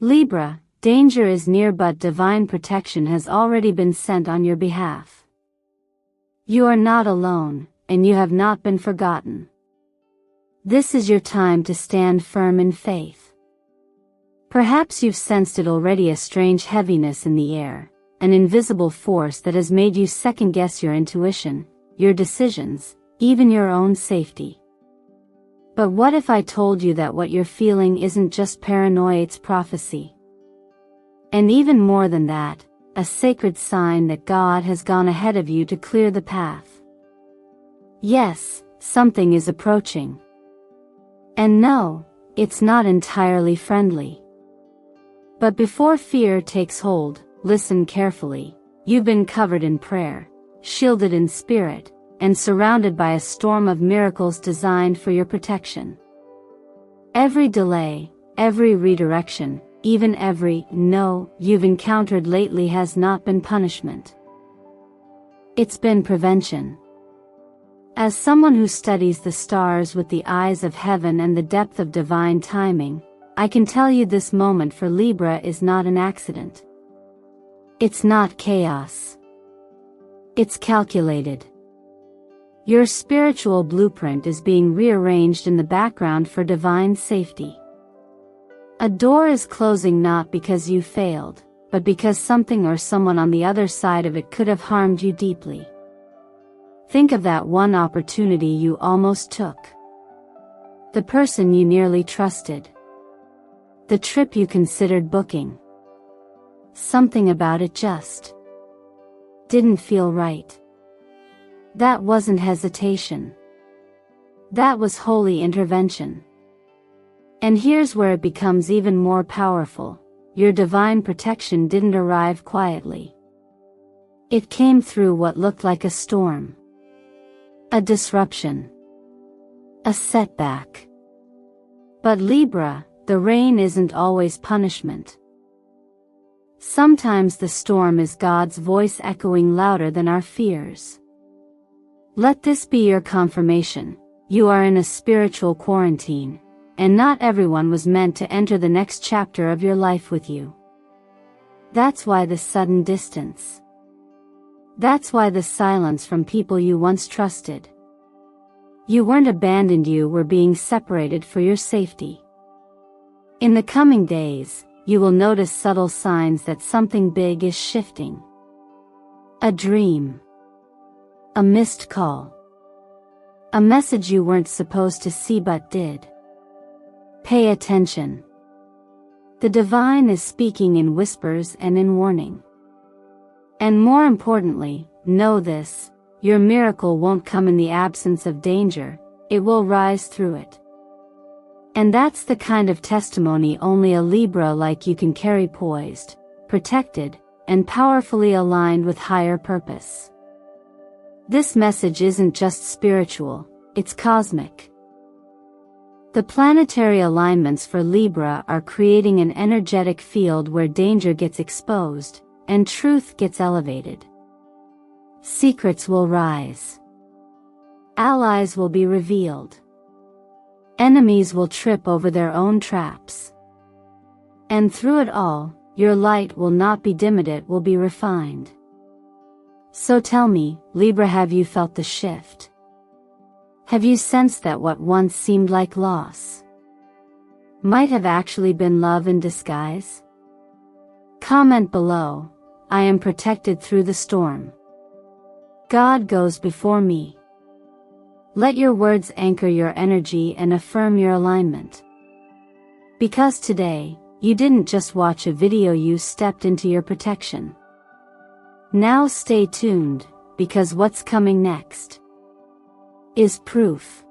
Libra, danger is near but divine protection has already been sent on your behalf. You are not alone, and you have not been forgotten. This is your time to stand firm in faith. Perhaps you've sensed it already, a strange heaviness in the air, an invisible force that has made you second-guess your intuition, your decisions, even your own safety. But what if I told you that what you're feeling isn't just paranoia, it's prophecy? And even more than that, a sacred sign that God has gone ahead of you to clear the path. Yes, something is approaching. And no, it's not entirely friendly. But before fear takes hold, listen carefully. You've been covered in prayer, shielded in spirit, and surrounded by a storm of miracles designed for your protection. Every delay, every redirection, even every no you've encountered lately has not been punishment. It's been prevention. As someone who studies the stars with the eyes of heaven and the depth of divine timing, I can tell you this moment for Libra is not an accident. It's not chaos. It's calculated. Your spiritual blueprint is being rearranged in the background for divine safety. A door is closing not because you failed, but because something or someone on the other side of it could have harmed you deeply. Think of that one opportunity you almost took. The person you nearly trusted. The trip you considered booking. Something about it just didn't feel right. That wasn't hesitation. That was holy intervention. And here's where it becomes even more powerful. Your divine protection didn't arrive quietly. It came through what looked like a storm. A disruption. A setback. But Libra, the rain isn't always punishment. Sometimes the storm is God's voice echoing louder than our fears. Let this be your confirmation. You are in a spiritual quarantine, and not everyone was meant to enter the next chapter of your life with you. That's why the sudden distance. That's why the silence from people you once trusted. You weren't abandoned, you were being separated for your safety. In the coming days, you will notice subtle signs that something big is shifting. A dream. A missed call. A message you weren't supposed to see but did. Pay attention. The divine is speaking in whispers and in warning. And more importantly, know this, your miracle won't come in the absence of danger, it will rise through it. And that's the kind of testimony only a Libra like you can carry, poised, protected, and powerfully aligned with higher purpose. This message isn't just spiritual, it's cosmic. The planetary alignments for Libra are creating an energetic field where danger gets exposed, and truth gets elevated. Secrets will rise. Allies will be revealed. Enemies will trip over their own traps. And through it all, your light will not be dimmed, it will be refined. So tell me, Libra, have you felt the shift? Have you sensed that what once seemed like loss might have actually been love in disguise? Comment below. I am protected through the storm. God goes before me. Let your words anchor your energy and affirm your alignment. Because today, you didn't just watch a video, you stepped into your protection. Now stay tuned, because what's coming next is proof.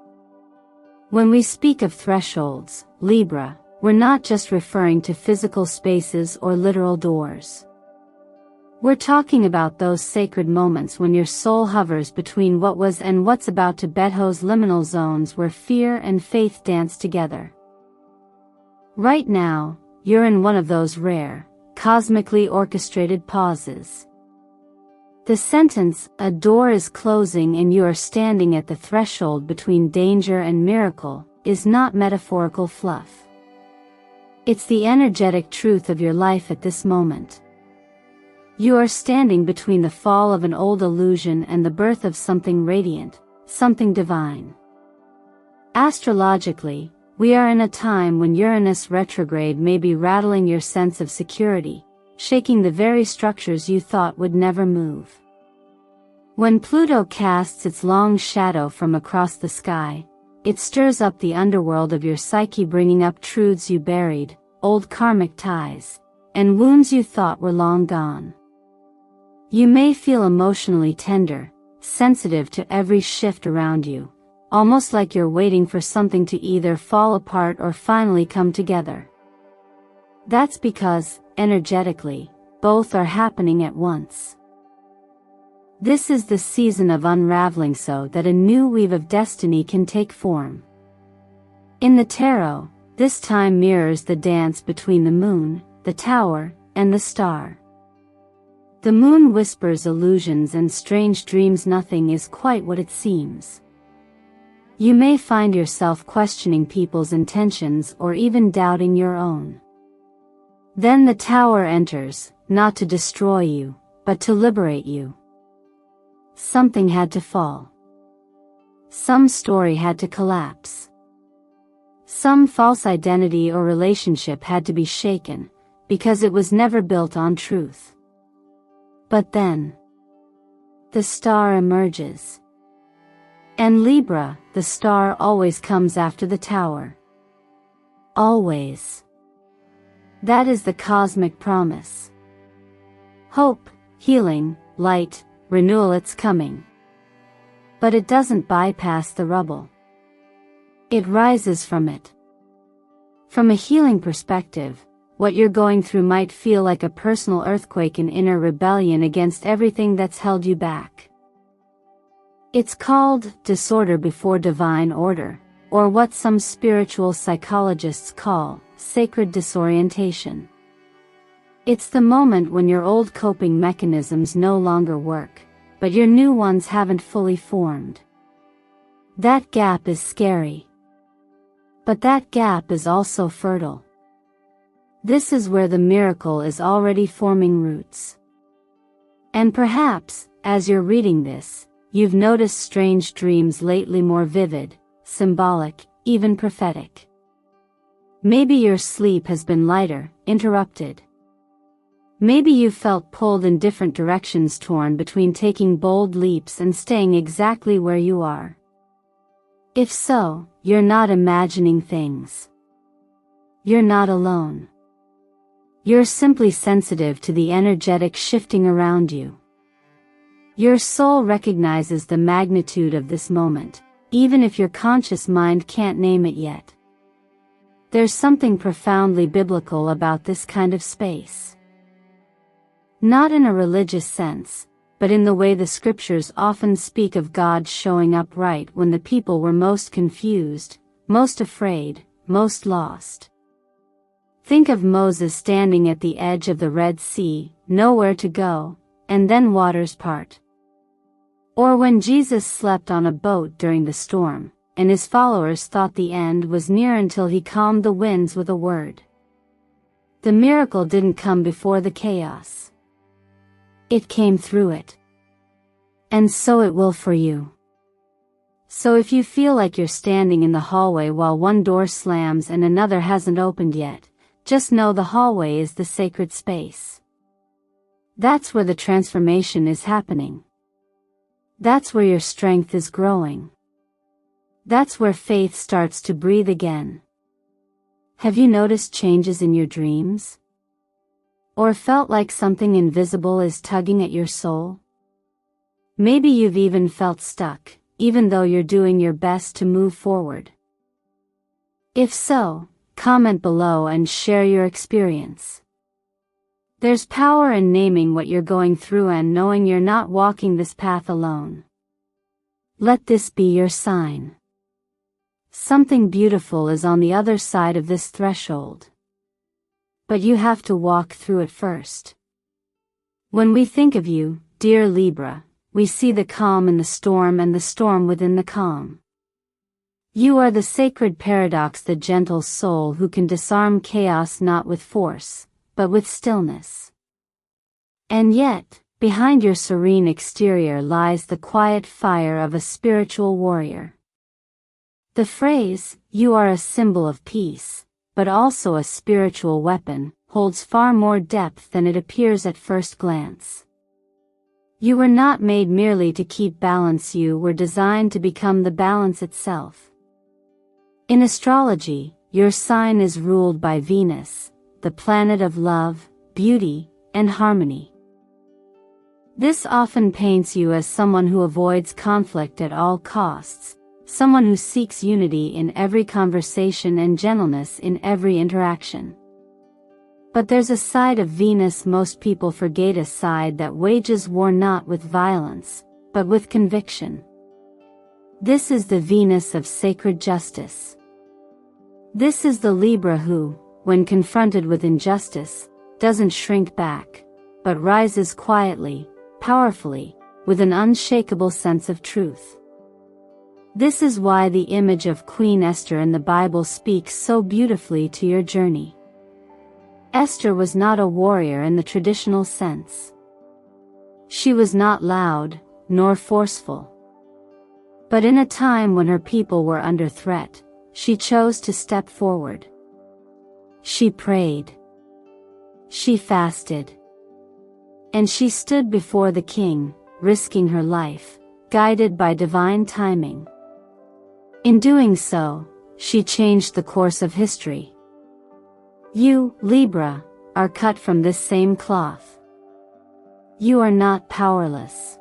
When we speak of thresholds, Libra, we're not just referring to physical spaces or literal doors. We're talking about those sacred moments when your soul hovers between what was and what's about to be, those liminal zones where fear and faith dance together. Right now, you're in one of those rare, cosmically orchestrated pauses. The sentence, "a door is closing and you are standing at the threshold between danger and miracle," is not metaphorical fluff. It's the energetic truth of your life at this moment. You are standing between the fall of an old illusion and the birth of something radiant, something divine. Astrologically, we are in a time when Uranus retrograde may be rattling your sense of security, shaking the very structures you thought would never move. When Pluto casts its long shadow from across the sky, it stirs up the underworld of your psyche, bringing up truths you buried, old karmic ties, and wounds you thought were long gone. You may feel emotionally tender, sensitive to every shift around you, almost like you're waiting for something to either fall apart or finally come together. That's because, energetically, both are happening at once. This is the season of unraveling so that a new weave of destiny can take form. In the tarot, this time mirrors the dance between the moon, the tower, and the star. The moon whispers illusions and strange dreams. Nothing is quite what it seems. You may find yourself questioning people's intentions or even doubting your own. Then the tower enters, not to destroy you, but to liberate you. Something had to fall. Some story had to collapse. Some false identity or relationship had to be shaken, because it was never built on truth. But then, the star emerges. And Libra, the star always comes after the tower. Always. That is the cosmic promise. Hope, healing, light, renewal, it's coming. But it doesn't bypass the rubble. It rises from it. From a healing perspective, what you're going through might feel like a personal earthquake, an inner rebellion against everything that's held you back. It's called disorder before divine order, or what some spiritual psychologists call sacred disorientation. It's the moment when your old coping mechanisms no longer work, but your new ones haven't fully formed. That gap is scary. But that gap is also fertile. This is where the miracle is already forming roots. And perhaps, as you're reading this, you've noticed strange dreams lately, more vivid, symbolic, even prophetic. Maybe your sleep has been lighter, interrupted. Maybe you felt pulled in different directions, torn between taking bold leaps and staying exactly where you are. If so, you're not imagining things. You're not alone. You're simply sensitive to the energetic shifting around you. Your soul recognizes the magnitude of this moment, even if your conscious mind can't name it yet. There's something profoundly biblical about this kind of space. Not in a religious sense, but in the way the scriptures often speak of God showing up right when the people were most confused, most afraid, most lost. Think of Moses standing at the edge of the Red Sea, nowhere to go, and then waters part. Or when Jesus slept on a boat during the storm, and his followers thought the end was near until he calmed the winds with a word. The miracle didn't come before the chaos. It came through it. And so it will for you. So if you feel like you're standing in the hallway while one door slams and another hasn't opened yet, just know the hallway is the sacred space. That's where the transformation is happening. That's where your strength is growing. That's where faith starts to breathe again. Have you noticed changes in your dreams? Or felt like something invisible is tugging at your soul? Maybe you've even felt stuck, even though you're doing your best to move forward. If so, comment below and share your experience. There's power in naming what you're going through and knowing you're not walking this path alone. Let this be your sign. Something beautiful is on the other side of this threshold. But you have to walk through it first. When we think of you, dear Libra, we see the calm in the storm and the storm within the calm. You are the sacred paradox, the gentle soul who can disarm chaos not with force, but with stillness. And yet, behind your serene exterior lies the quiet fire of a spiritual warrior. The phrase, "you are a symbol of peace, but also a spiritual weapon," holds far more depth than it appears at first glance. You were not made merely to keep balance, you were designed to become the balance itself. In astrology, your sign is ruled by Venus, the planet of love, beauty, and harmony. This often paints you as someone who avoids conflict at all costs, someone who seeks unity in every conversation and gentleness in every interaction. But there's a side of Venus most people forget, a side that wages war not with violence, but with conviction. This is the Venus of sacred justice. This is the Libra who, when confronted with injustice, doesn't shrink back, but rises quietly, powerfully, with an unshakable sense of truth. This is why the image of Queen Esther in the Bible speaks so beautifully to your journey. Esther was not a warrior in the traditional sense. She was not loud, nor forceful. But in a time when her people were under threat, she chose to step forward. She prayed. She fasted. And she stood before the king, risking her life, guided by divine timing. In doing so, she changed the course of history. You, Libra, are cut from this same cloth. You are not powerless.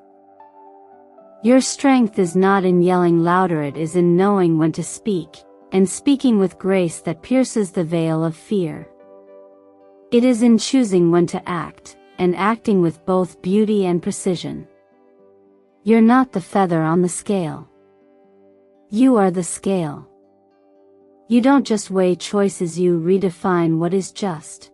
Your strength is not in yelling louder, it is in knowing when to speak, and speaking with grace that pierces the veil of fear. It is in choosing when to act, and acting with both beauty and precision. You're not the feather on the scale. You are the scale. You don't just weigh choices, you redefine what is just.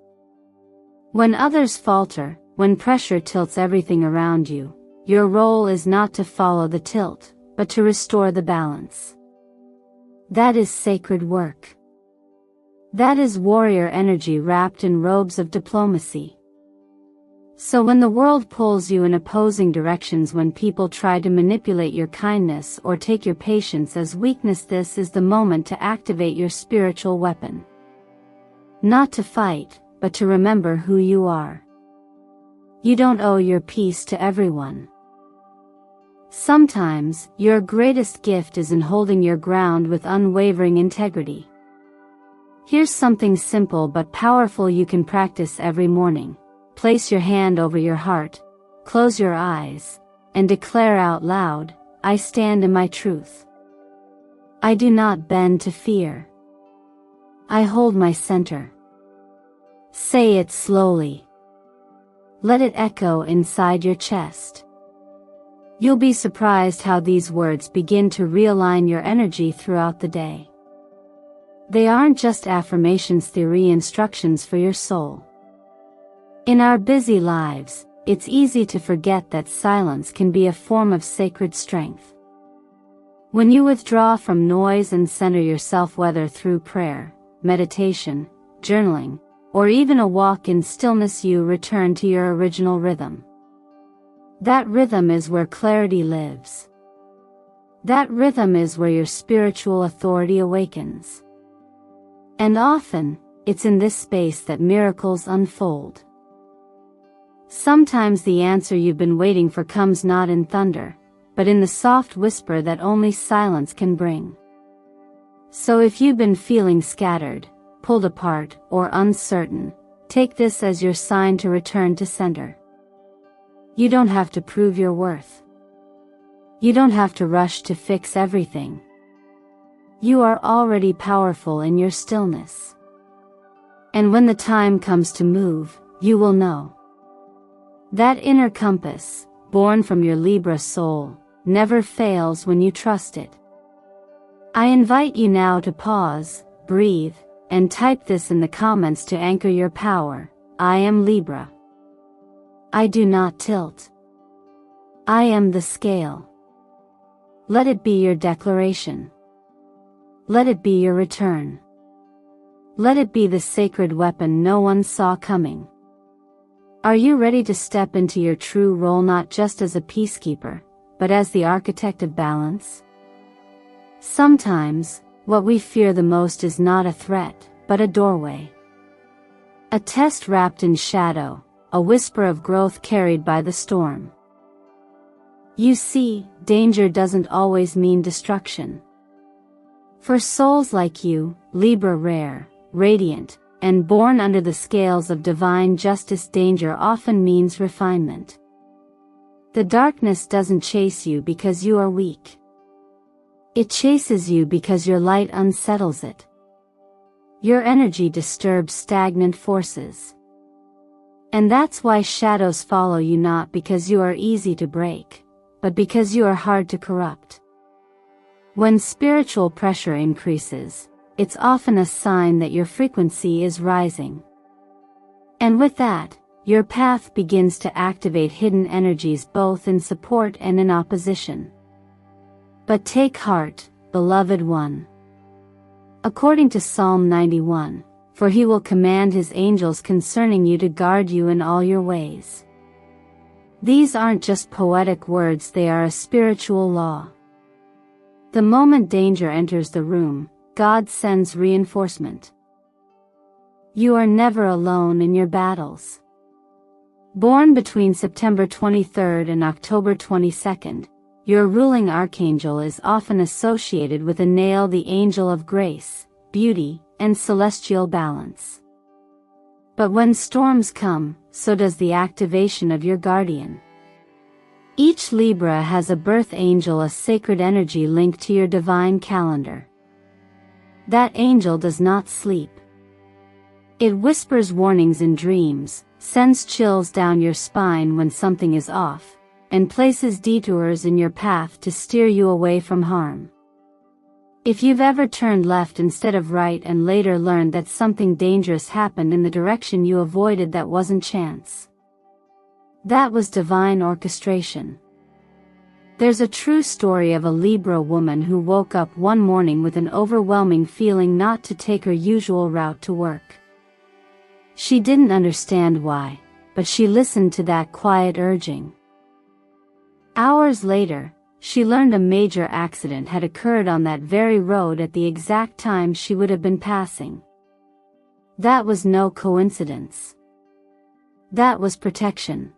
When others falter, when pressure tilts everything around you, your role is not to follow the tilt, but to restore the balance. That is sacred work. That is warrior energy wrapped in robes of diplomacy. So when the world pulls you in opposing directions, when people try to manipulate your kindness or take your patience as weakness, this is the moment to activate your spiritual weapon. Not to fight, but to remember who you are. You don't owe your peace to everyone. Sometimes, your greatest gift is in holding your ground with unwavering integrity. Here's something simple but powerful you can practice every morning. Place your hand over your heart, close your eyes, and declare out loud, "I stand in my truth. I do not bend to fear. I hold my center." Say it slowly. Let it echo inside your chest. You'll be surprised how these words begin to realign your energy throughout the day. They aren't just affirmations, theory, instructions for your soul. In our busy lives, it's easy to forget that silence can be a form of sacred strength. When you withdraw from noise and center yourself, whether through prayer, meditation, journaling, or even a walk in stillness, you return to your original rhythm. That rhythm is where clarity lives. That rhythm is where your spiritual authority awakens. And often, it's in this space that miracles unfold. Sometimes the answer you've been waiting for comes not in thunder, but in the soft whisper that only silence can bring. So if you've been feeling scattered, pulled apart, or uncertain, take this as your sign to return to center. You don't have to prove your worth. You don't have to rush to fix everything. You are already powerful in your stillness. And when the time comes to move, you will know. That inner compass, born from your Libra soul, never fails when you trust it. I invite you now to pause, breathe, and type this in the comments to anchor your power. I am Libra. I do not tilt. I am the scale. Let it be your declaration. Let it be your return. Let it be the sacred weapon no one saw coming. Are you ready to step into your true role, not just as a peacekeeper, but as the architect of balance? Sometimes, what we fear the most is not a threat, but a doorway. A test wrapped in shadow, a whisper of growth carried by the storm. You see, danger doesn't always mean destruction. For souls like you, Libra rare, radiant, and born under the scales of divine justice, danger often means refinement. The darkness doesn't chase you because you are weak. It chases you because your light unsettles it. Your energy disturbs stagnant forces. And that's why shadows follow you, not because you are easy to break, but because you are hard to corrupt. When spiritual pressure increases, it's often a sign that your frequency is rising. And with that, your path begins to activate hidden energies both in support and in opposition. But take heart, beloved one. According to Psalm 91, for he will command his angels concerning you to guard you in all your ways. These aren't just poetic words, they are a spiritual law. The moment danger enters the room, God sends reinforcement. You are never alone in your battles. Born between September 23rd and October 22nd, your ruling archangel is often associated with a nail, the angel of grace, beauty, and celestial balance. But when storms come, so does the activation of your guardian. Each Libra has a birth angel, a sacred energy linked to your divine calendar. That angel does not sleep. It whispers warnings in dreams, sends chills down your spine when something is off, and places detours in your path to steer you away from harm. If you've ever turned left instead of right and later learned that something dangerous happened in the direction you avoided, that wasn't chance. That was divine orchestration. There's a true story of a Libra woman who woke up one morning with an overwhelming feeling not to take her usual route to work. She didn't understand why, but she listened to that quiet urging. Hours later, she learned a major accident had occurred on that very road at the exact time she would have been passing. That was no coincidence. That was protection.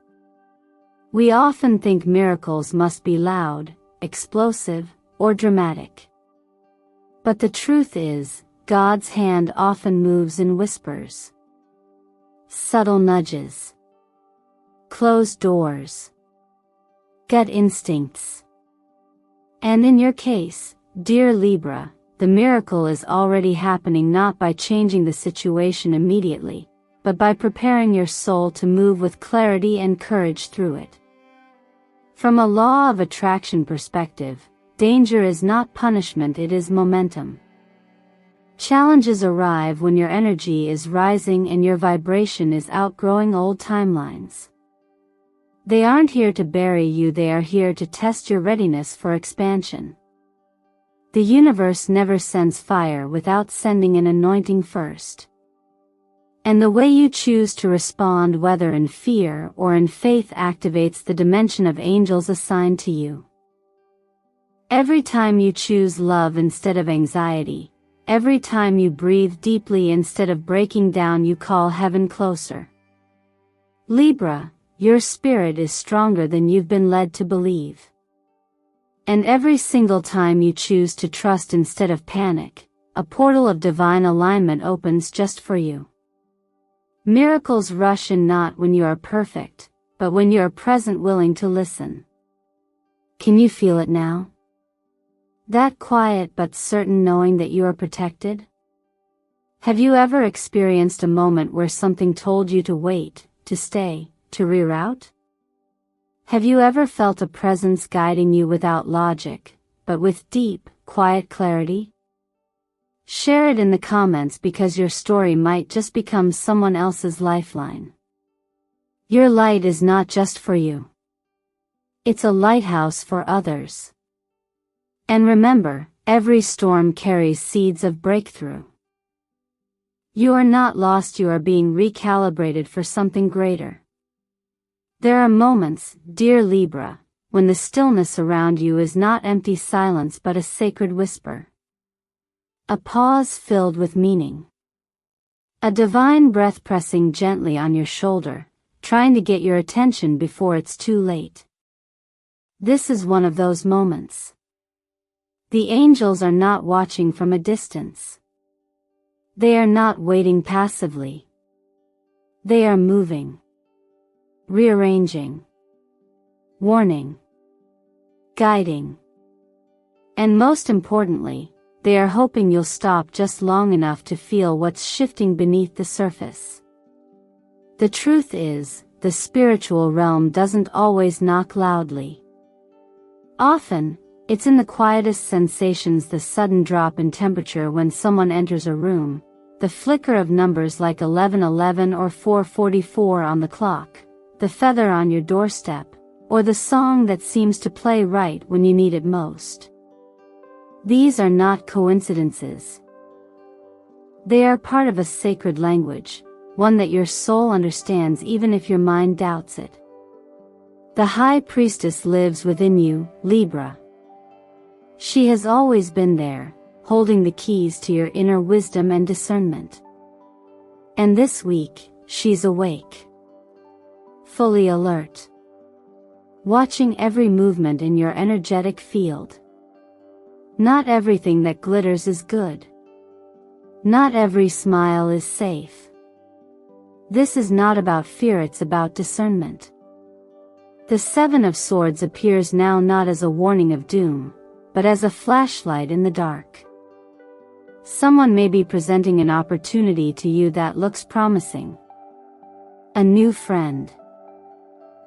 We often think miracles must be loud, explosive, or dramatic. But the truth is, God's hand often moves in whispers. Subtle nudges. Closed doors. Gut instincts. And in your case, dear Libra, the miracle is already happening, not by changing the situation immediately, but by preparing your soul to move with clarity and courage through it. From a law of attraction perspective, danger is not punishment, it is momentum. Challenges arrive when your energy is rising and your vibration is outgrowing old timelines. They aren't here to bury you, they are here to test your readiness for expansion. The universe never sends fire without sending an anointing first. And the way you choose to respond, whether in fear or in faith, activates the dimension of angels assigned to you. Every time you choose love instead of anxiety, every time you breathe deeply instead of breaking down, you call heaven closer. Libra, your spirit is stronger than you've been led to believe. And every single time you choose to trust instead of panic, a portal of divine alignment opens just for you. Miracles rush in not when you are perfect, but when you are present, willing to listen. Can you feel it now? That quiet but certain knowing that you are protected? Have you ever experienced a moment where something told you to wait, to stay, to reroute? Have you ever felt a presence guiding you without logic, but with deep, quiet clarity? Share it in the comments, because your story might just become someone else's lifeline. Your light is not just for you. It's a lighthouse for others. And remember, Every storm carries seeds of breakthrough. You are not lost, you are being recalibrated for something greater. There are moments, dear Libra, when the stillness around you is not empty silence but a sacred whisper. A pause filled with meaning. A divine breath pressing gently on your shoulder, trying to get your attention before it's too late. This is one of those moments. The angels are not watching from a distance. They are not waiting passively. They are moving, rearranging, warning, guiding. And most importantly, they are hoping you'll stop just long enough to feel what's shifting beneath the surface. The truth is, the spiritual realm doesn't always knock loudly. Often, it's in the quietest sensations, the sudden drop in temperature when someone enters a room, the flicker of numbers like 1111 or 444 on the clock, the feather on your doorstep, or the song that seems to play right when you need it most. These are not coincidences. They are part of a sacred language, one that your soul understands even if your mind doubts it. The High Priestess lives within you, Libra. She has always been there, holding the keys to your inner wisdom and discernment. And this week, she's awake. Fully alert. Watching every movement in your energetic field. Not everything that glitters is good. Not every smile is safe. This is not about fear, it's about discernment. The Seven of Swords appears now not as a warning of doom, but as a flashlight in the dark. Someone may be presenting an opportunity to you that looks promising. A new friend.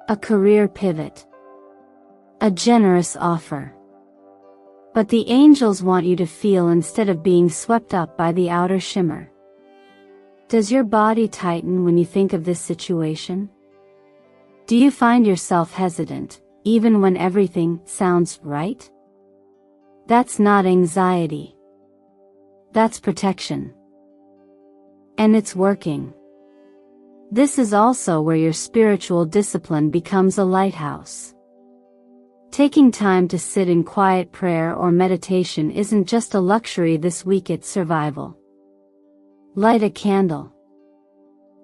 A career pivot. A generous offer. But the angels want you to feel instead of being swept up by the outer shimmer. Does your body tighten when you think of this situation? Do you find yourself hesitant, even when everything sounds right? That's not anxiety. That's protection. And it's working. This is also where your spiritual discipline becomes a lighthouse. Taking time to sit in quiet prayer or meditation isn't just a luxury this week, it's survival. Light a candle.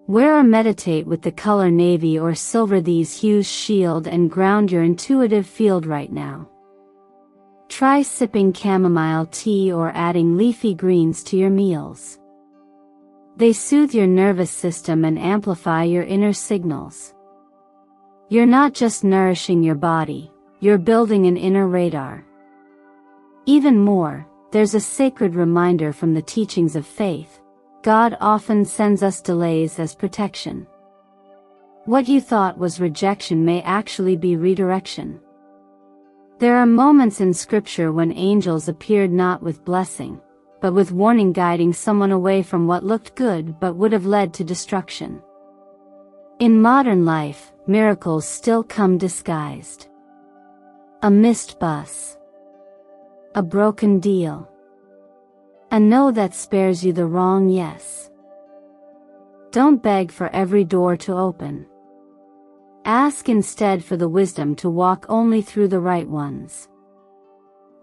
Wear or meditate with the color navy or silver. These hues shield and ground your intuitive field right now. Try sipping chamomile tea or adding leafy greens to your meals. They soothe your nervous system and amplify your inner signals. You're not just nourishing your body, you're building an inner radar. Even more, there's a sacred reminder from the teachings of faith. God often sends us delays as protection. What you thought was rejection may actually be redirection. There are moments in Scripture when angels appeared not with blessing, but with warning, guiding someone away from what looked good but would have led to destruction. In modern life, miracles still come disguised. A missed bus. A broken deal. A no that spares you the wrong yes. Don't beg for every door to open. Ask instead for the wisdom to walk only through the right ones.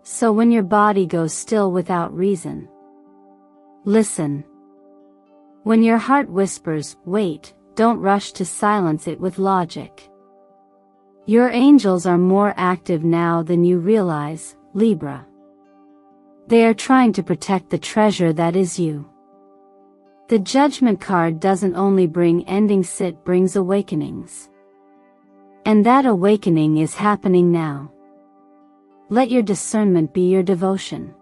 So when your body goes still without reason, listen. When your heart whispers, wait, don't rush to silence it with logic. Your angels are more active now than you realize, Libra. They are trying to protect the treasure that is you. The Judgment card doesn't only bring endings, it brings awakenings. And that awakening is happening now. Let your discernment be your devotion.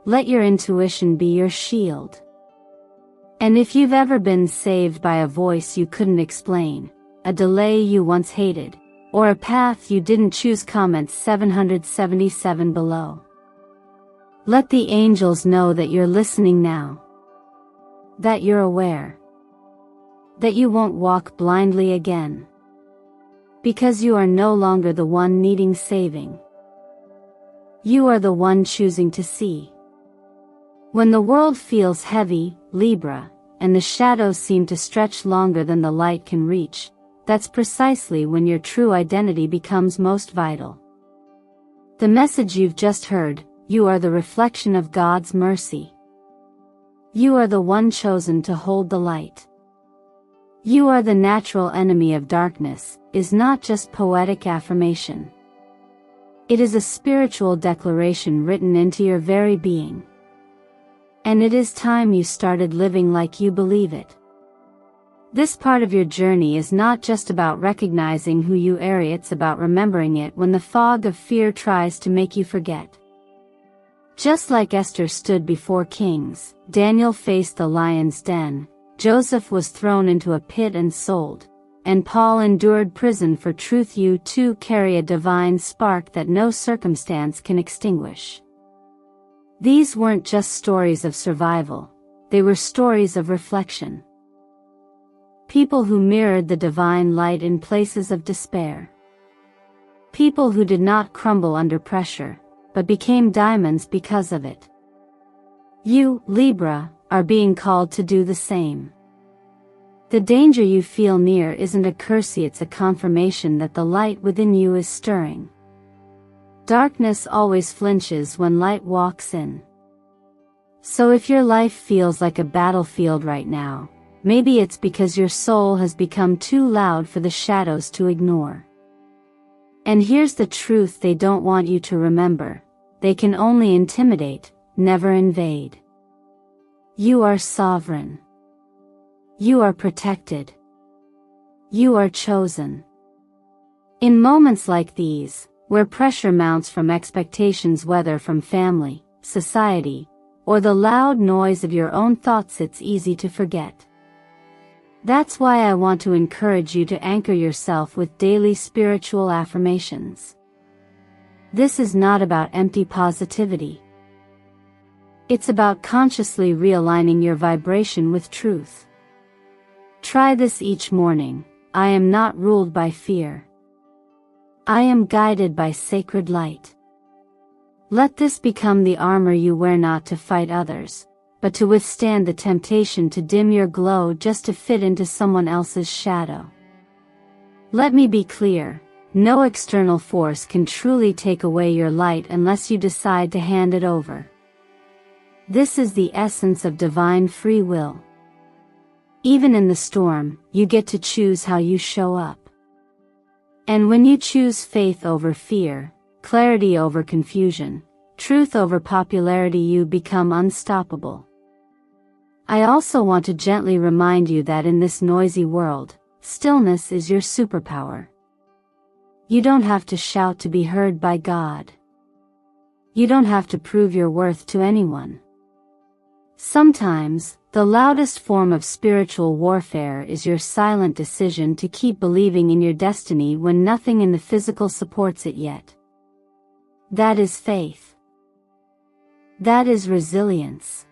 Let your intuition be your shield. And if you've ever been saved by a voice you couldn't explain, a delay you once hated, or a path you didn't choose, comment 777 below. Let the angels know that you're listening now. That you're aware. That you won't walk blindly again. Because you are no longer the one needing saving. You are the one choosing to see. When the world feels heavy, Libra, and the shadows seem to stretch longer than the light can reach, that's precisely when your true identity becomes most vital. The message you've just heard: you are the reflection of God's mercy. You are the one chosen to hold the light. You are the natural enemy of darkness, is not just poetic affirmation. It is a spiritual declaration written into your very being. And it is time you started living like you believe it. This part of your journey is not just about recognizing who you are, it's about remembering it when the fog of fear tries to make you forget. Just like Esther stood before kings, Daniel faced the lion's den, Joseph was thrown into a pit and sold, and Paul endured prison for truth, you too carry a divine spark that no circumstance can extinguish. These weren't just stories of survival, they were stories of reflection. People who mirrored the divine light in places of despair. People who did not crumble under pressure, but became diamonds because of it. You, Libra, are being called to do the same. The danger you feel near isn't a curse, it's a confirmation that the light within you is stirring. Darkness always flinches when light walks in. So if your life feels like a battlefield right now, maybe it's because your soul has become too loud for the shadows to ignore. And here's the truth they don't want you to remember: they can only intimidate, never invade. You are sovereign. You are protected. You are chosen. In moments like these, where pressure mounts from expectations, whether from family, society, or the loud noise of your own thoughts, it's easy to forget. That's why I want to encourage you to anchor yourself with daily spiritual affirmations. This is not about empty positivity. It's about consciously realigning your vibration with truth. Try this each morning: I am not ruled by fear. I am guided by sacred light. Let this become the armor you wear, not to fight others, but to withstand the temptation to dim your glow just to fit into someone else's shadow. Let me be clear: no external force can truly take away your light unless you decide to hand it over. This is the essence of divine free will. Even in the storm, you get to choose how you show up. And when you choose faith over fear, clarity over confusion, truth over popularity, you become unstoppable. I also want to gently remind you that in this noisy world, stillness is your superpower. You don't have to shout to be heard by God. You don't have to prove your worth to anyone. Sometimes, the loudest form of spiritual warfare is your silent decision to keep believing in your destiny when nothing in the physical supports it yet. That is faith. That is resilience.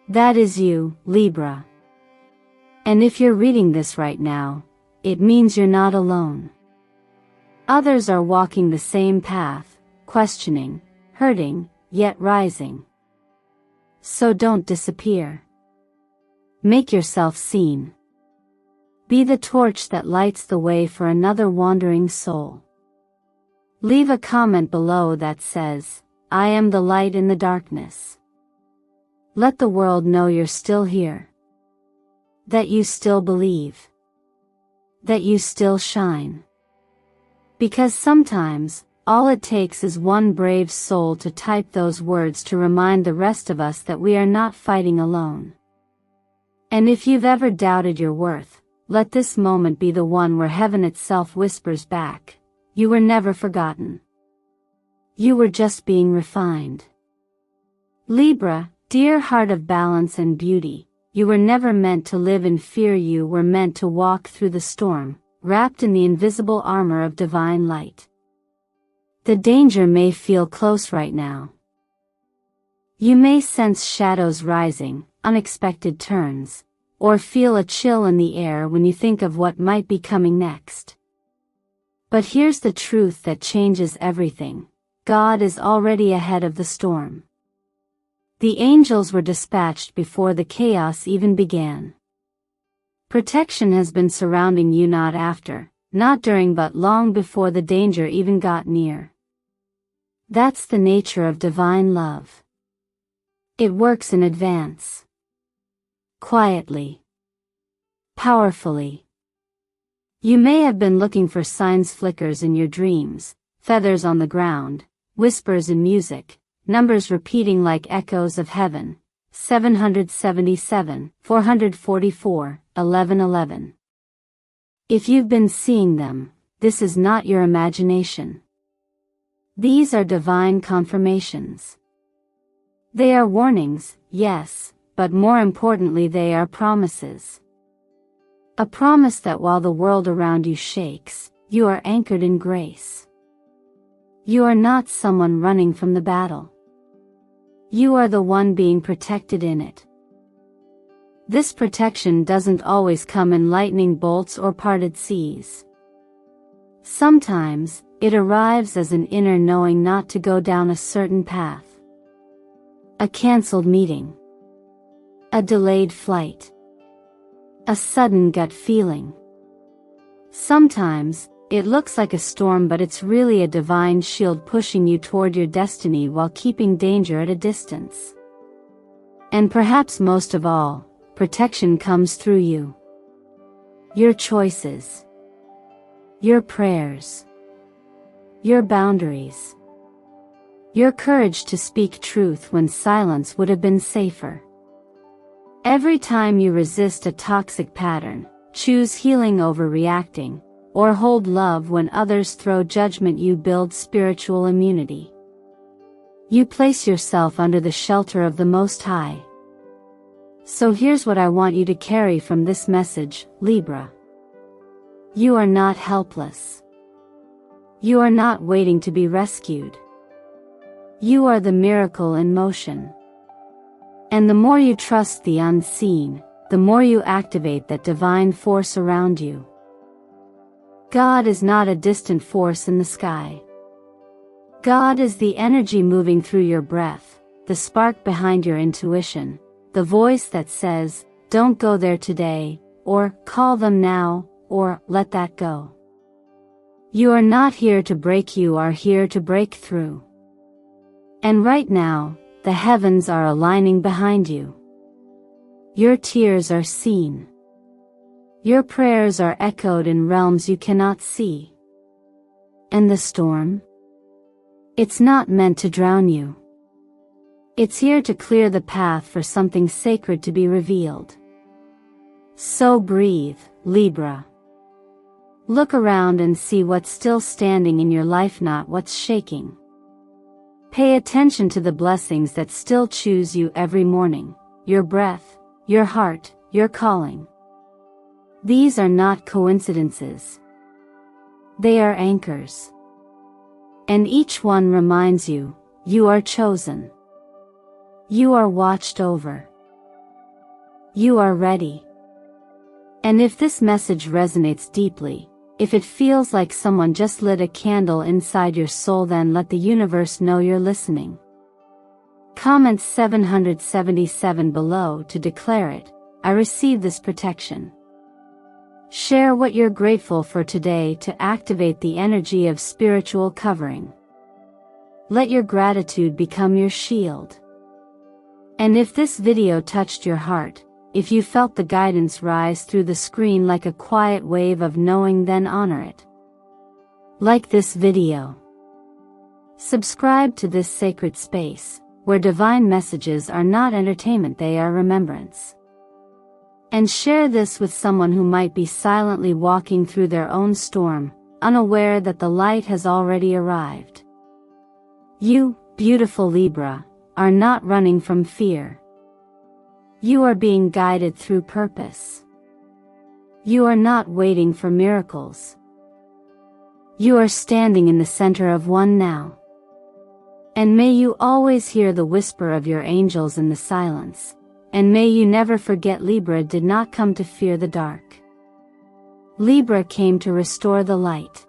That is you, Libra. And if you're reading this right now, it means you're not alone. Others are walking the same path, questioning, hurting, yet rising. So don't disappear. Make yourself seen. Be the torch that lights the way for another wandering soul. Leave a comment below that says, "I am the light in the darkness." Let the world know you're still here. That you still believe. That you still shine. Because sometimes, all it takes is one brave soul to type those words to remind the rest of us that we are not fighting alone. And if you've ever doubted your worth, let this moment be the one where heaven itself whispers back, "You were never forgotten. You were just being refined." Libra, dear heart of balance and beauty, you were never meant to live in fear, you were meant to walk through the storm, wrapped in the invisible armor of divine light. The danger may feel close right now. You may sense shadows rising, unexpected turns, or feel a chill in the air when you think of what might be coming next. But here's the truth that changes everything. God is already ahead of the storm. The angels were dispatched before the chaos even began. Protection has been surrounding you not after, not during but long before the danger even got near. That's the nature of divine love. It works in advance. Quietly. Powerfully. You may have been looking for signs, flickers in your dreams, feathers on the ground, whispers in music, numbers repeating like echoes of heaven. 777, 444, 1111. If you've been seeing them, this is not your imagination. These are divine confirmations. They are warnings, yes, but more importantly they are promises. A promise that while the world around you shakes, you are anchored in grace. You are not someone running from the battle. You are the one being protected in it. This protection doesn't always come in lightning bolts or parted seas. Sometimes, it arrives as an inner knowing not to go down a certain path. A cancelled meeting. A delayed flight. A sudden gut feeling. Sometimes, it looks like a storm, but it's really a divine shield pushing you toward your destiny while keeping danger at a distance. And perhaps most of all, protection comes through you. Your choices. Your prayers. Your boundaries. Your courage to speak truth when silence would have been safer. Every time you resist a toxic pattern, choose healing over reacting, or hold love when others throw judgment, you build spiritual immunity. You place yourself under the shelter of the Most High. So here's what I want you to carry from this message, Libra. You are not helpless. You are not waiting to be rescued. You are the miracle in motion. And the more you trust the unseen, the more you activate that divine force around you. God is not a distant force in the sky. God is the energy moving through your breath, the spark behind your intuition, the voice that says, "Don't go there today," or "Call them now," or "Let that go." You are not here to break, you are here to break through. And right now, the heavens are aligning behind you. Your tears are seen. Your prayers are echoed in realms you cannot see. And the storm? It's not meant to drown you. It's here to clear the path for something sacred to be revealed. So breathe, Libra. Look around and see what's still standing in your life, not what's shaking. Pay attention to the blessings that still choose you every morning, your breath, your heart, your calling. These are not coincidences. They are anchors. And each one reminds you, you are chosen. You are watched over. You are ready. And if this message resonates deeply, if it feels like someone just lit a candle inside your soul, then let the universe know you're listening. Comment 777 below to declare it. I receive this protection. Share what you're grateful for today to activate the energy of spiritual covering. Let your gratitude become your shield. And if this video touched your heart, if you felt the guidance rise through the screen like a quiet wave of knowing, then honor it. Like this video. Subscribe to this sacred space, where divine messages are not entertainment, they are remembrance. And share this with someone who might be silently walking through their own storm, unaware that the light has already arrived. You, beautiful Libra, are not running from fear. You are being guided through purpose. You are not waiting for miracles. You are standing in the center of one now. And may you always hear the whisper of your angels in the silence. And may you never forget, Libra did not come to fear the dark. Libra came to restore the light.